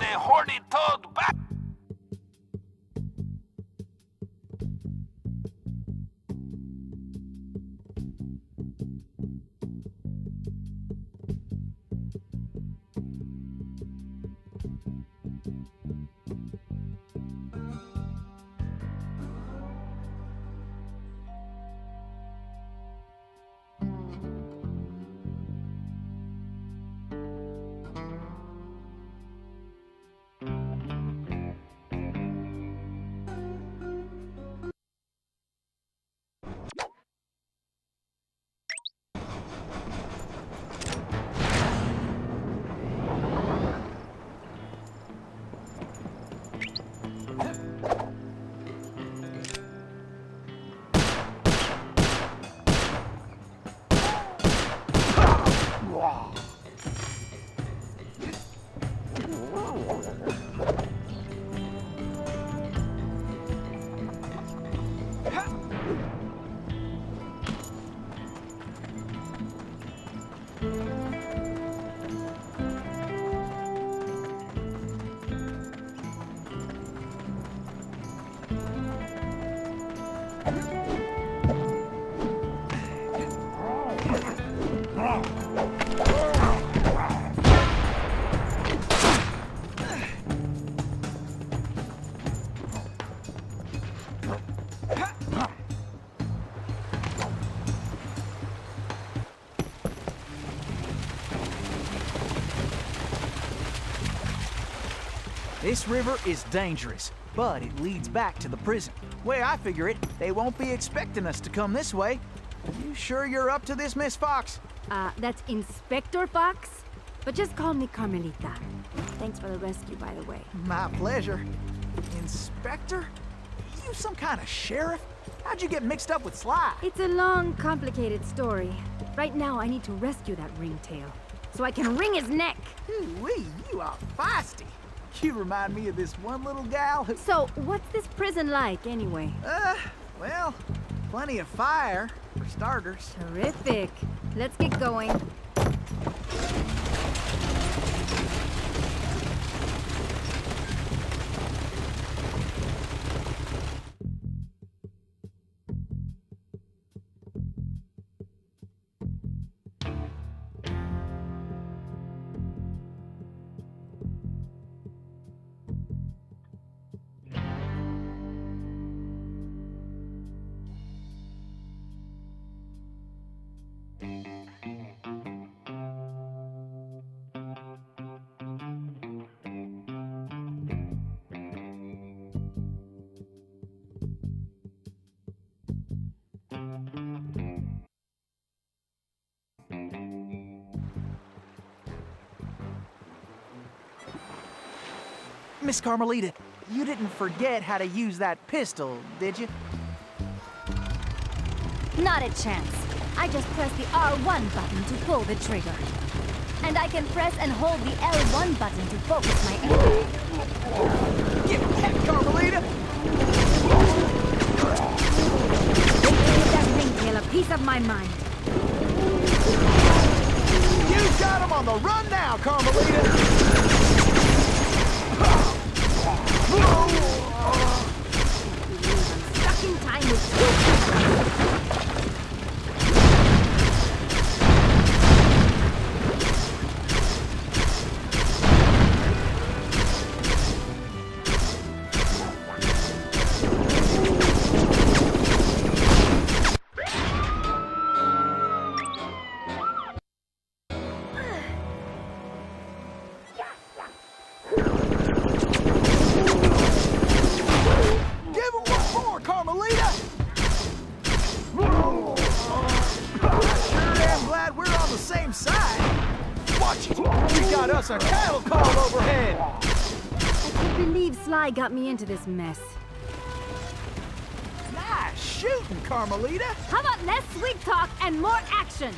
the horny toad back. This river is dangerous, but it leads back to the prison. Way I figure it, they won't be expecting us to come this way. You sure you're up to this, Miss Fox? That's Inspector Fox? But just call me Carmelita. Thanks for the rescue, by the way. My pleasure. Inspector? You some kind of sheriff? How'd you get mixed up with Sly? It's a long, complicated story. Right now, I need to rescue that ringtail, so I can wring his neck. Ooh-wee, you are feisty. You remind me of this one little gal who... So, what's this prison like, anyway? Well, plenty of fire, for starters. Terrific. Let's get going. Miss Carmelita, you didn't forget how to use that pistol, did you? Not a chance. I just press the R1 button to pull the trigger. And I can press and hold the L1 button to focus my aim. Give that, Carmelita! Give that ringtail a piece of my mind. You got him on the run now, Carmelita! Stuck in time with you. A cattle call overhead! I can't believe Sly got me into this mess. Nice shooting, Carmelita! How about less sweet talk and more action?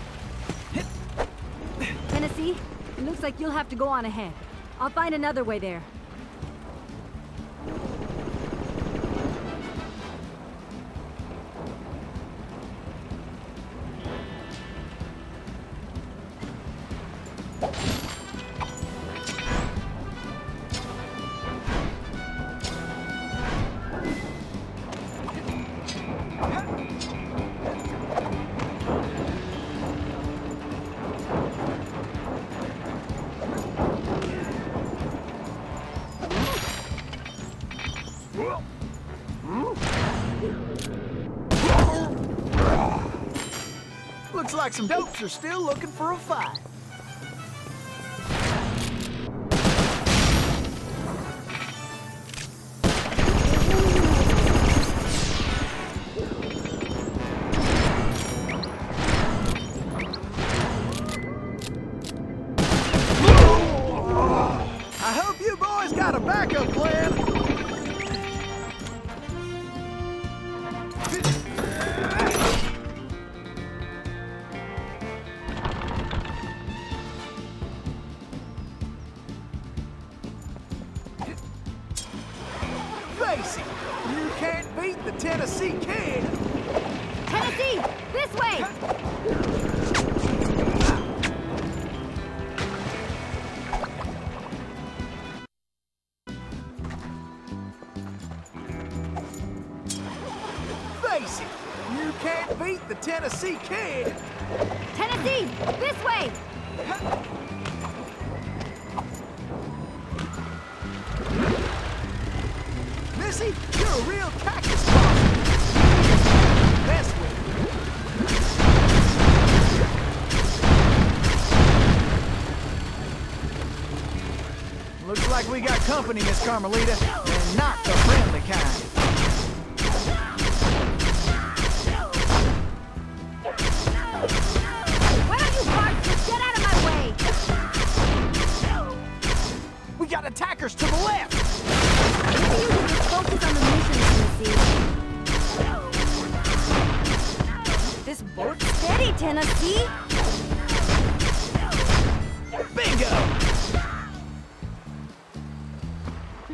Tennessee, it looks like you'll have to go on ahead. I'll find another way there. like some dopes are still looking for a fight. I hope you boys got a backup plan. Face it, you can't beat the Tennessee Kid. Tennessee, this way! Face it, you can't beat the Tennessee Kid. Tennessee, this way! Missy, you're a real cactus bomb. Mess with me. Looks like we got company, Miss Carmelita, and not the friendly kind. Why don't you barks get out of my way? We got attackers to the left. Maybe you should just focus on the mission, Tennessee. This boat's steady, Tennessee. Bingo!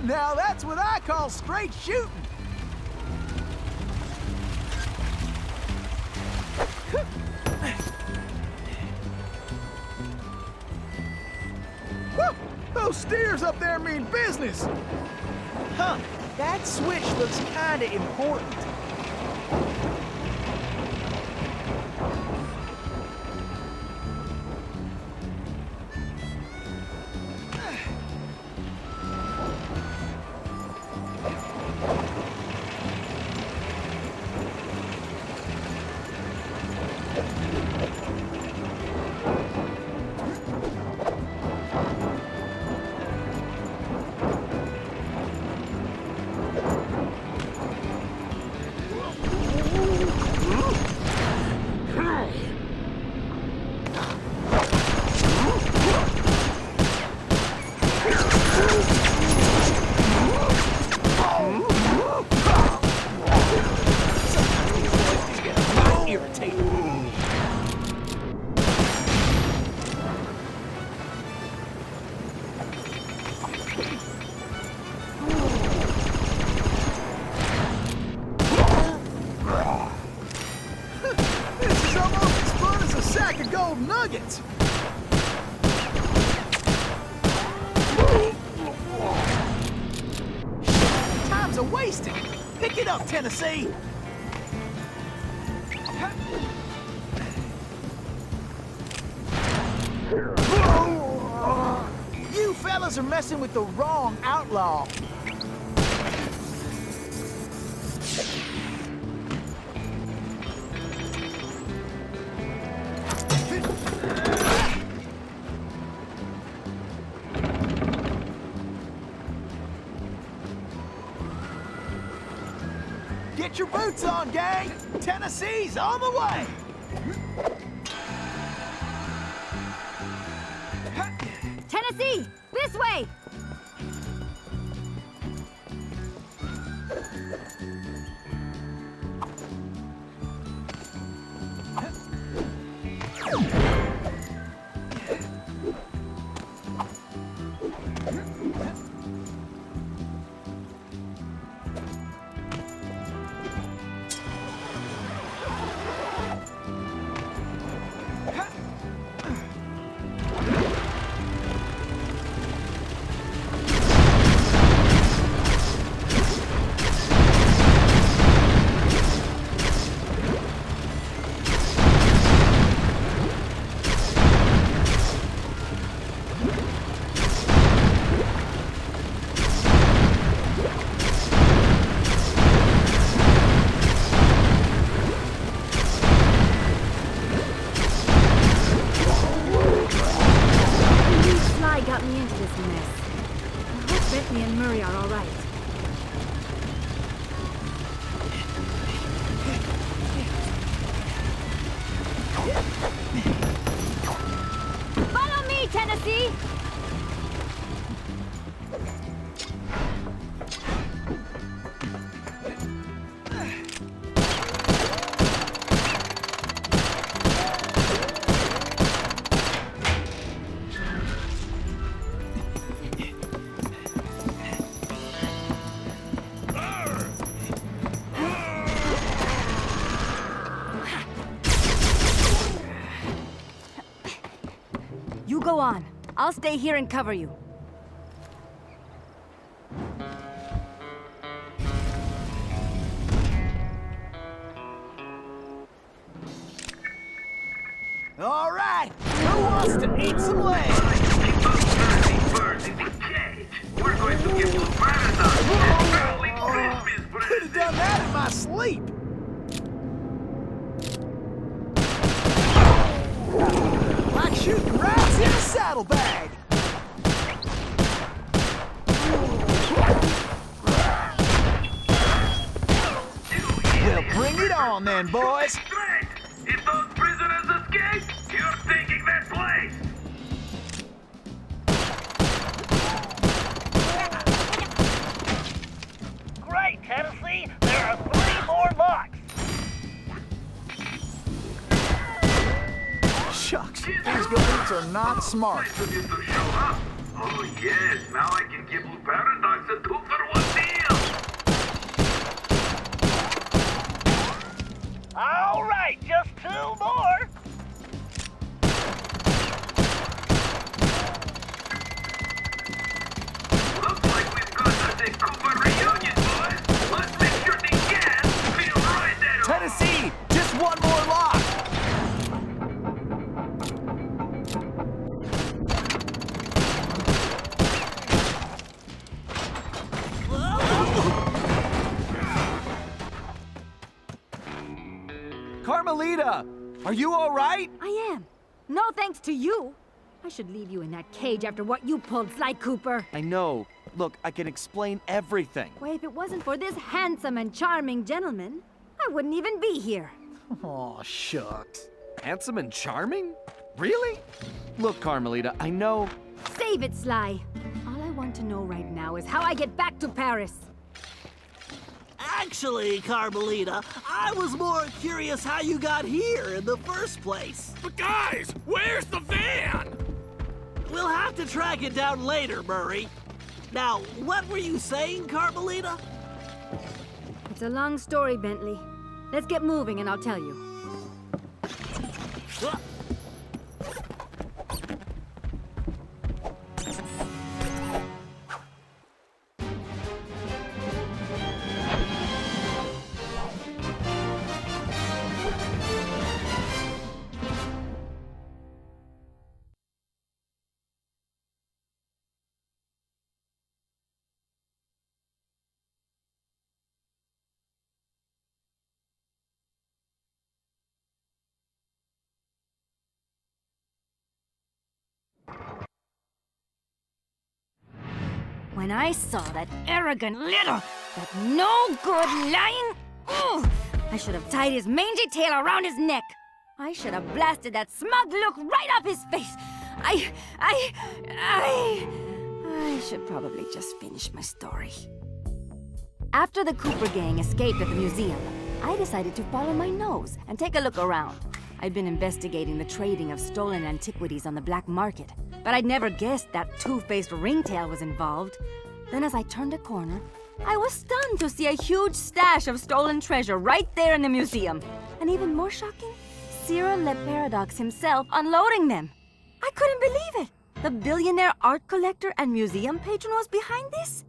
Now that's what I call straight shooting. Whew! Those steers up there mean business. Huh, that switch looks kinda important. Nuggets! Time's a wasting. Pick it up, Tennessee. You fellas are messing with the wrong outlaw. Get your boots on, gang! Tennessee's on the way! Tennessee, this way! Bentley and Murray are all right. Follow me, Tennessee! You go on. I'll stay here and cover you. All right, who wants to eat some leg? Birds in the cage. We're going to give you paradise. Early Christmas Could have done that in my sleep. Like shooting rats in a saddlebag. Well, bring it on then, boys. Great! If those prisoners escape, you're taking that place! Great, Tennessee! There are 3 more locks! Shucks, these goats are not smart. Nice of you to show up. Oh yes, now I can give you Paradox a 2-for-1 deal! All right, just 2 more! Looks like we've got a Cooper reunion, boys! Let's make sure the gas feel right at home! Tennessee, just one more lock. Carmelita, are you all right? I am. No thanks to you. I should leave you in that cage after what you pulled, Sly Cooper. I know. Look, I can explain everything. Why, if it wasn't for this handsome and charming gentleman, I wouldn't even be here. Oh, shucks. Handsome and charming? Really? Look, Carmelita, I know... Save it, Sly. All I want to know right now is how I get back to Paris. Actually, Carmelita, I was more curious how you got here in the first place. But guys, where's the van? We'll have to track it down later, Murray. Now, what were you saying, Carmelita? It's a long story, Bentley. Let's get moving and I'll tell you. When I saw that arrogant little, that no-good lying... Ugh, I should have tied his mangy tail around his neck. I should have blasted that smug look right off his face. I should probably just finish my story. After the Cooper gang escaped at the museum, I decided to follow my nose and take a look around. I'd been investigating the trading of stolen antiquities on the black market, but I'd never guessed that two-faced ringtail was involved. Then as I turned a corner, I was stunned to see a huge stash of stolen treasure right there in the museum. And even more shocking, Cyril Le Paradox himself unloading them. I couldn't believe it. The billionaire art collector and museum patron was behind this?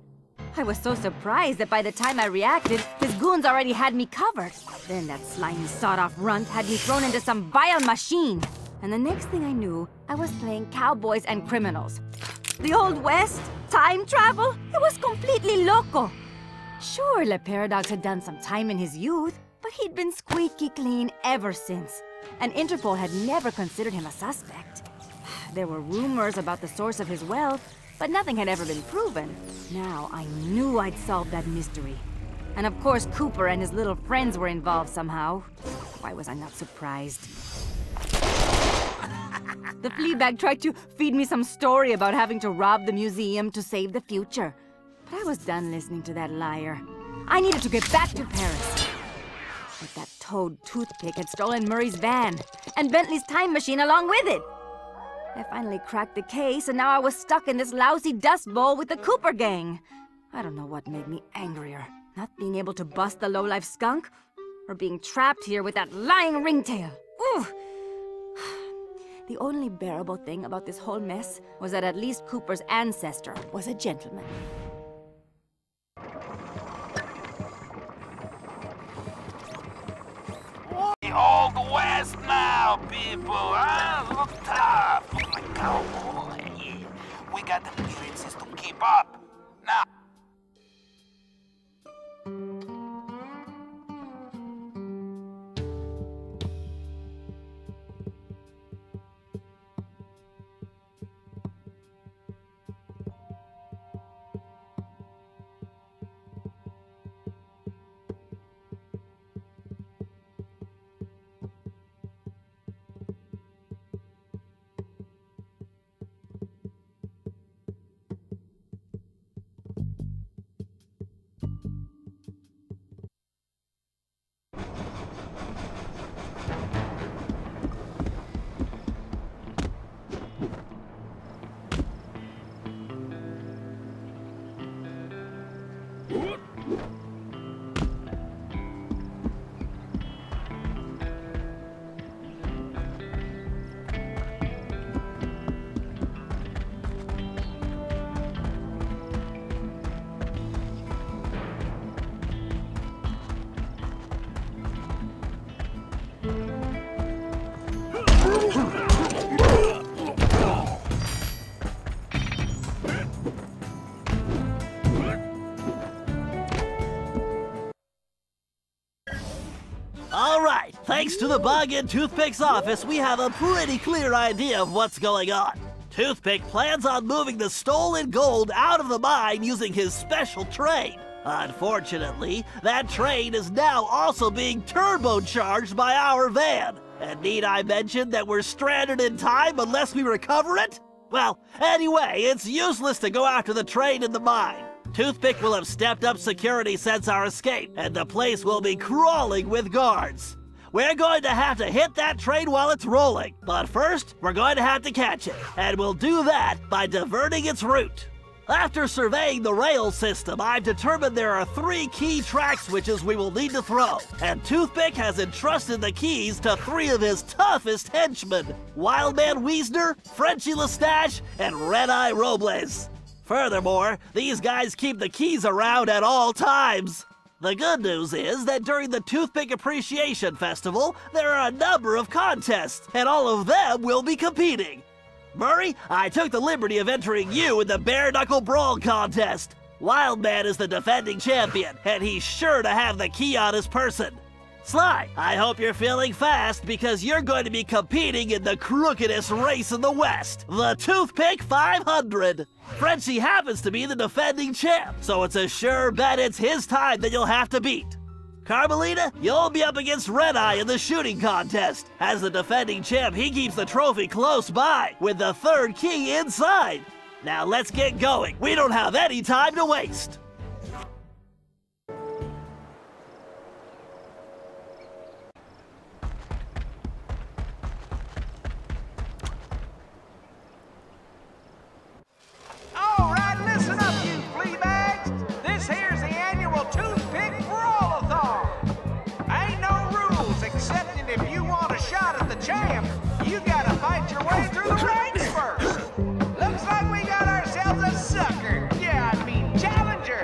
I was so surprised that by the time I reacted, his goons already had me covered. Then that slimy sawed-off runt had me thrown into some vile machine. And the next thing I knew, I was playing cowboys and criminals. The Old West? Time travel? It was completely loco. Sure, Le Paradox had done some time in his youth, but he'd been squeaky clean ever since. And Interpol had never considered him a suspect. There were rumors about the source of his wealth, but nothing had ever been proven. Now I knew I'd solve that mystery. And of course Cooper and his little friends were involved somehow. Why was I not surprised? The Fleabag tried to feed me some story about having to rob the museum to save the future. But I was done listening to that liar. I needed to get back to Paris. But that toad toothpick had stolen Murray's van, and Bentley's time machine along with it. I finally cracked the case, and now I was stuck in this lousy dust bowl with the Cooper gang. I don't know what made me angrier. Not being able to bust the lowlife skunk, or being trapped here with that lying ringtail. Ooh! The only bearable thing about this whole mess was that at least Cooper's ancestor was a gentleman. Old West now, people, huh? Look tough. Look like cowboy. Yeah. We got the appearances to keep up. Now. Alright, thanks to the bug in Toothpick's office, we have a pretty clear idea of what's going on. Toothpick plans on moving the stolen gold out of the mine using his special train. Unfortunately, that train is now also being turbocharged by our van. And need I mention that we're stranded in time unless we recover it? Well, anyway, it's useless to go after the train in the mine. Toothpick will have stepped up security since our escape, and the place will be crawling with guards. We're going to have to hit that train while it's rolling, but first, we're going to have to catch it, and we'll do that by diverting its route. After surveying the rail system, I've determined there are 3 key track switches we will need to throw, and Toothpick has entrusted the keys to 3 of his toughest henchmen, Wildman Wiesner, Frenchy Lestage, and Red-Eye Robles. Furthermore, these guys keep the keys around at all times. The good news is that during the Toothpick Appreciation Festival, there are a number of contests, and all of them will be competing. Murray, I took the liberty of entering you in the Bare Knuckle Brawl contest. Wildman is the defending champion, and he's sure to have the key on his person. Sly, I hope you're feeling fast because you're going to be competing in the crookedest race in the West, the Toothpick 500. Frenchie happens to be the defending champ, so it's a sure bet it's his time that you'll have to beat. Carmelita, you'll be up against Red-Eye in the shooting contest. As the defending champ, he keeps the trophy close by, with the 3rd key inside. Now let's get going. We don't have any time to waste. All right, listen up, you flea bags. This here's the annual Toothpick Brawl-a-thon. Ain't no rules, except that if you want a shot at the champ, you gotta fight your way through the ranks first. Looks like we got ourselves a sucker. Yeah, I mean challenger.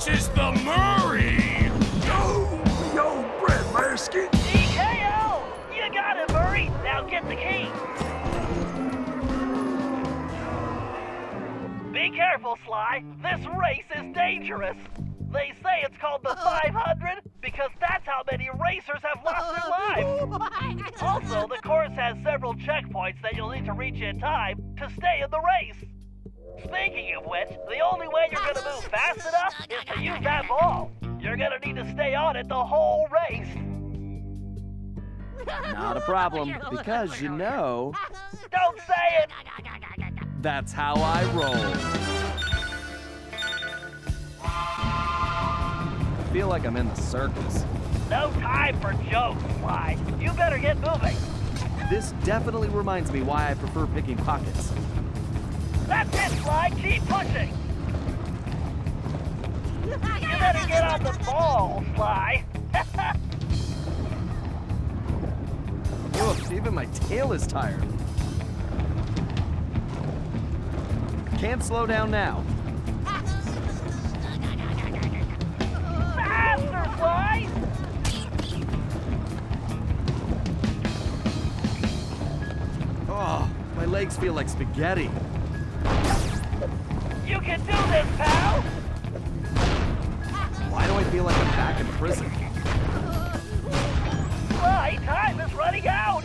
This is the Murray! Yo, Brad Marsky! TKO! You got it, Murray! Now get the key! Be careful, Sly. This race is dangerous. They say it's called the 500 because that's how many racers have lost their lives. Also, the course has several checkpoints that you'll need to reach in time to stay in the race. Speaking of which, the only way you're gonna move fast enough is to use that ball. You're gonna need to stay on it the whole race. Not a problem, because you know, Don't say it! that's how I roll. I feel like I'm in the circus. No time for jokes, Sly. You better get moving. This definitely reminds me why I prefer picking pockets. That's it, Sly. Keep pushing. You better get on the ball, Sly. Oof, even my tail is tired. Can't slow down now. Faster, Sly! Oh, my legs feel like spaghetti. You can do this, pal! Why do I feel like I'm back in prison? Sly, time is running out!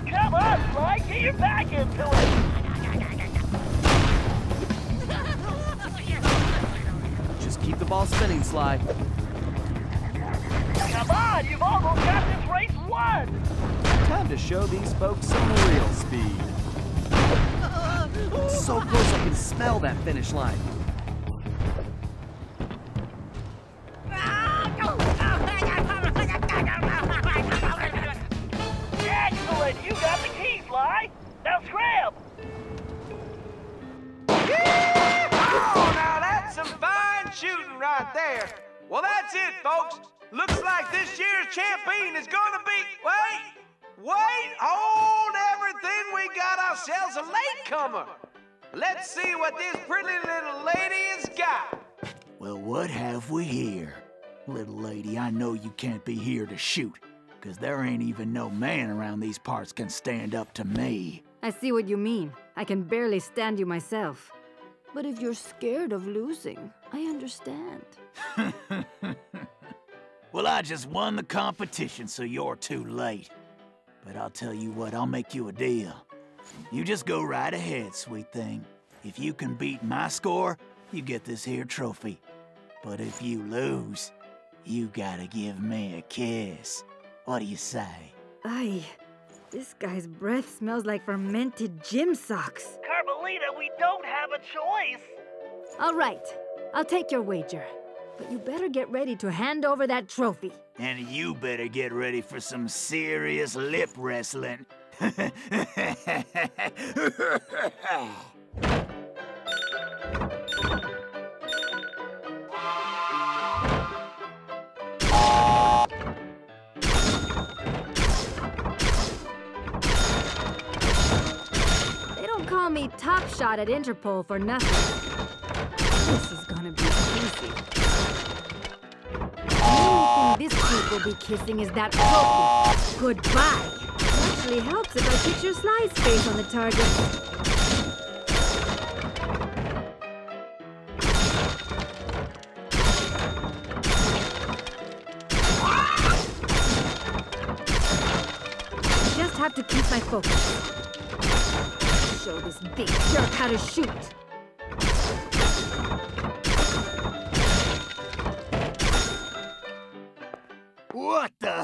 Come on, Sly, get your back into it! Just keep the ball spinning, Sly. Come on, you've almost got this race won! Time to show these folks some real speed. So close I can smell that finish line. Excellent! You got the key, Sly! Now scram! Oh, now that's some fine shooting right there. Well, that's it, folks. Looks like this year's champion is gonna be... Wait, hold everything. We got ourselves a latecomer. Let's see what this pretty little lady has got. Well, what have we here? Little lady, I know you can't be here to shoot, because there ain't even no man around these parts can stand up to me. I see what you mean. I can barely stand you myself. But if you're scared of losing, I understand. Well, I just won the competition, so you're too late. But I'll tell you what, I'll make you a deal. You just go right ahead, sweet thing. If you can beat my score, you get this here trophy. But if you lose, you gotta give me a kiss. What do you say? Aye, this guy's breath smells like fermented gym socks. Carmelita, we don't have a choice! All right, I'll take your wager. But you better get ready to hand over that trophy. And you better get ready for some serious lip wrestling. They don't call me top shot at Interpol for nothing. This is gonna be easy. The only thing this group will be kissing is that trophy. Goodbye. It actually helps if I picture Sly's face on the target. Just have to keep my focus. Show this big jerk how to shoot. What the?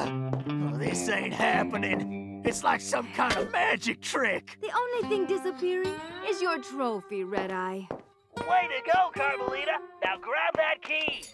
Oh, this ain't happening. It's like some kind of magic trick. The only thing disappearing is your trophy, Red Eye. Way to go, Carmelita! Now grab that key!